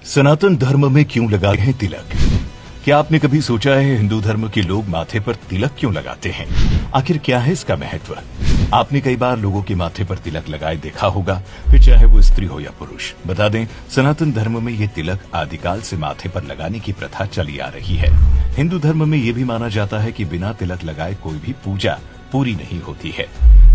सनातन धर्म में क्यों लगाए हैं तिलक? क्या आपने कभी सोचा है हिंदू धर्म के लोग माथे पर तिलक क्यों लगाते हैं? आखिर क्या है इसका महत्व? आपने कई बार लोगों के माथे पर तिलक लगाए देखा होगा, फिर चाहे वो स्त्री हो या पुरुष। बता दें, सनातन धर्म में ये तिलक आदिकाल से माथे पर लगाने की प्रथा चली आ रही है। हिंदू धर्म में ये भी माना जाता है कि बिना तिलक लगाए कोई भी पूजा पूरी नहीं होती है।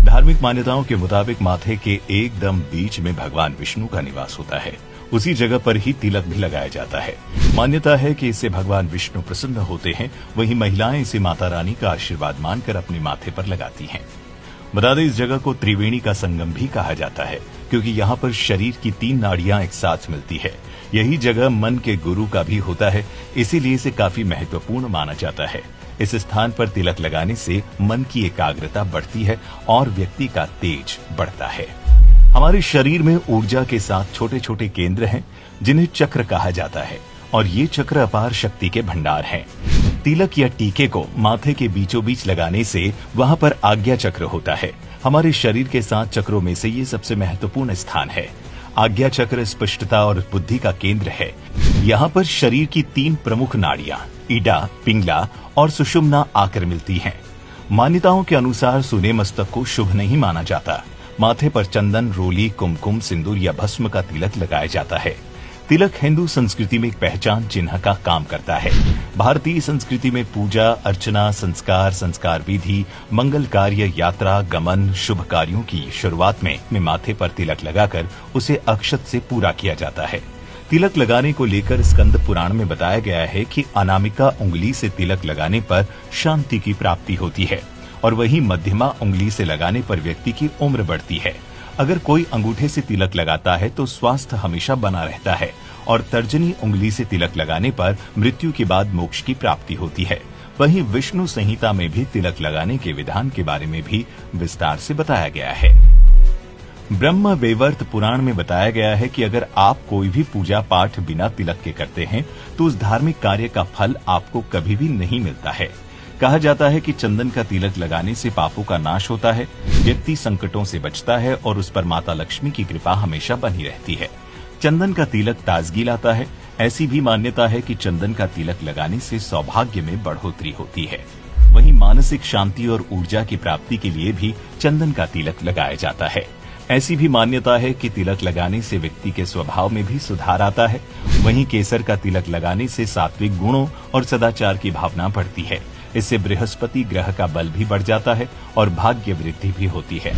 धार्मिक मान्यताओं के मुताबिक माथे के एकदम बीच में भगवान विष्णु का निवास होता है। उसी जगह पर ही तिलक भी लगाया जाता है। मान्यता है कि इससे भगवान विष्णु प्रसन्न होते हैं। वहीं महिलाएं इसे माता रानी का आशीर्वाद मानकर अपने माथे पर लगाती हैं। बता दें, इस जगह को त्रिवेणी का संगम भी कहा जाता है, क्योंकि यहाँ पर शरीर की 3 नाड़ियां एक साथ मिलती है। यही जगह मन के गुरु का भी होता है, इसीलिए इसे काफी महत्वपूर्ण माना जाता है। इस स्थान पर तिलक लगाने से मन की एकाग्रता बढ़ती है और व्यक्ति का तेज बढ़ता है। हमारे शरीर में ऊर्जा के साथ छोटे छोटे केंद्र हैं, जिन्हें चक्र कहा जाता है, और ये चक्र अपार शक्ति के भंडार हैं। तिलक या टीके को माथे के बीचों बीच लगाने से वहां पर आज्ञा चक्र होता है। हमारे शरीर के 7 चक्रों में से ये सबसे महत्वपूर्ण स्थान है। आज्ञा चक्र स्पष्टता और बुद्धि का केंद्र है। यहाँ पर शरीर की 3 प्रमुख नाड़ियां इडा, पिंगला और सुषुम्ना आकर मिलती हैं। मान्यताओं के अनुसार सूने मस्तक को शुभ नहीं माना जाता। माथे पर चंदन, रोली, कुमकुम, सिंदूर या भस्म का तिलक लगाया जाता है। तिलक हिंदू संस्कृति में एक पहचान चिन्ह का काम करता है। भारतीय संस्कृति में पूजा अर्चना, संस्कार विधि, मंगल कार्य, यात्रा, गमन, शुभ कार्यों की शुरुआत में माथे पर तिलक लगाकर उसे अक्षत से पूरा किया जाता है। तिलक लगाने को लेकर स्कंद पुराण में बताया गया है कि अनामिका उंगली से तिलक लगाने पर शांति की प्राप्ति होती है, और वहीं मध्यमा उंगली से लगाने पर व्यक्ति की उम्र बढ़ती है। अगर कोई अंगूठे से तिलक लगाता है तो स्वास्थ्य हमेशा बना रहता है, और तर्जनी उंगली से तिलक लगाने पर मृत्यु के बाद मोक्ष की प्राप्ति होती है। वहीं विष्णु संहिता में भी तिलक लगाने के विधान के बारे में भी विस्तार से बताया गया है। ब्रह्म वैवर्त पुराण में बताया गया है कि अगर आप कोई भी पूजा पाठ बिना तिलक के करते हैं तो उस धार्मिक कार्य का फल आपको कभी भी नहीं मिलता है। कहा जाता है कि चंदन का तिलक लगाने से पापों का नाश होता है, व्यक्ति संकटों से बचता है और उस पर माता लक्ष्मी की कृपा हमेशा बनी रहती है। चंदन का तिलक ताजगी लाता है। ऐसी भी मान्यता है कि चंदन का तिलक लगाने से सौभाग्य में बढ़ोतरी होती है। वहीं मानसिक शांति और ऊर्जा की प्राप्ति के लिए भी चंदन का तिलक लगाया जाता है। ऐसी भी मान्यता है कि तिलक लगाने से व्यक्ति के स्वभाव में भी सुधार आता है। वहीं केसर का तिलक लगाने से सात्विक गुणों और सदाचार की भावना बढ़ती है। इससे बृहस्पति ग्रह का बल भी बढ़ जाता है और भाग्य वृद्धि भी होती है।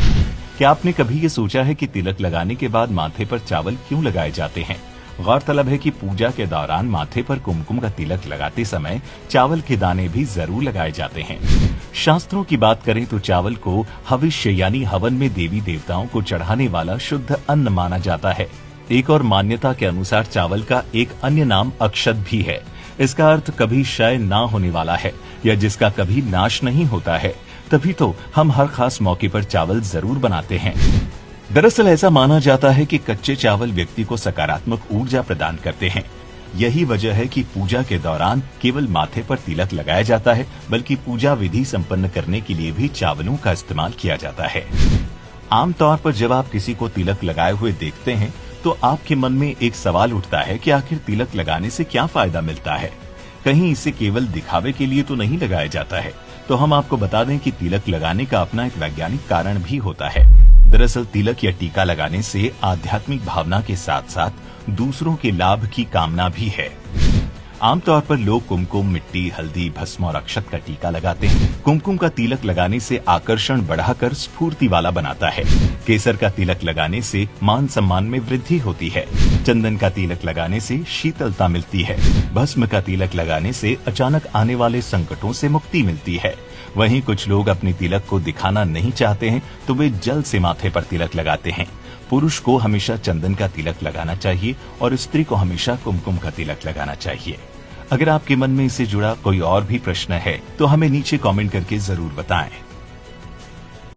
क्या आपने कभी ये सोचा है कि तिलक लगाने के बाद माथे पर चावल क्यों लगाए जाते हैं? गौरतलब है कि पूजा के दौरान माथे पर कुमकुम का तिलक लगाते समय चावल के दाने भी जरूर लगाए जाते हैं। शास्त्रों की बात करें तो चावल को हविष्य यानी हवन में देवी देवताओं को चढ़ाने वाला शुद्ध अन्न माना जाता है। एक और मान्यता के अनुसार चावल का एक अन्य नाम अक्षत भी है। इसका अर्थ कभी क्षय ना होने वाला है, या जिसका कभी नाश नहीं होता है। तभी तो हम हर खास मौके पर चावल जरूर बनाते हैं। दरअसल ऐसा माना जाता है कि कच्चे चावल व्यक्ति को सकारात्मक ऊर्जा प्रदान करते हैं। यही वजह है कि पूजा के दौरान केवल माथे पर तिलक लगाया जाता है, बल्कि पूजा विधि संपन्न करने के लिए भी चावलों का इस्तेमाल किया जाता है। आमतौर पर जब आप किसी को तिलक लगाए हुए देखते हैं तो आपके मन में एक सवाल उठता है कि आखिर तिलक लगाने से क्या फायदा मिलता है? कहीं इसे केवल दिखावे के लिए तो नहीं लगाया जाता है? तो हम आपको बता दें कि तिलक लगाने का अपना एक वैज्ञानिक कारण भी होता है। दरअसल तिलक या टीका लगाने से आध्यात्मिक भावना के साथ साथ दूसरों के लाभ की कामना भी है। आमतौर पर लोग कुमकुम, मिट्टी, हल्दी, भस्म और अक्षत का टीका लगाते हैं। कुमकुम का तिलक लगाने से आकर्षण बढ़ाकर स्फूर्ति वाला बनाता है। केसर का तिलक लगाने से मान सम्मान में वृद्धि होती है। चंदन का तिलक लगाने से शीतलता मिलती है। भस्म का तिलक लगाने से अचानक आने वाले संकटों से मुक्ति मिलती है। वहीं कुछ लोग अपने तिलक को दिखाना नहीं चाहते हैं तो वे जल से माथे पर तिलक लगाते हैं। पुरुष को हमेशा चंदन का तिलक लगाना चाहिए और स्त्री को हमेशा कुमकुम का तिलक लगाना चाहिए। अगर आपके मन में इससे जुड़ा कोई और भी प्रश्न है तो हमें नीचे कमेंट करके जरूर बताएं।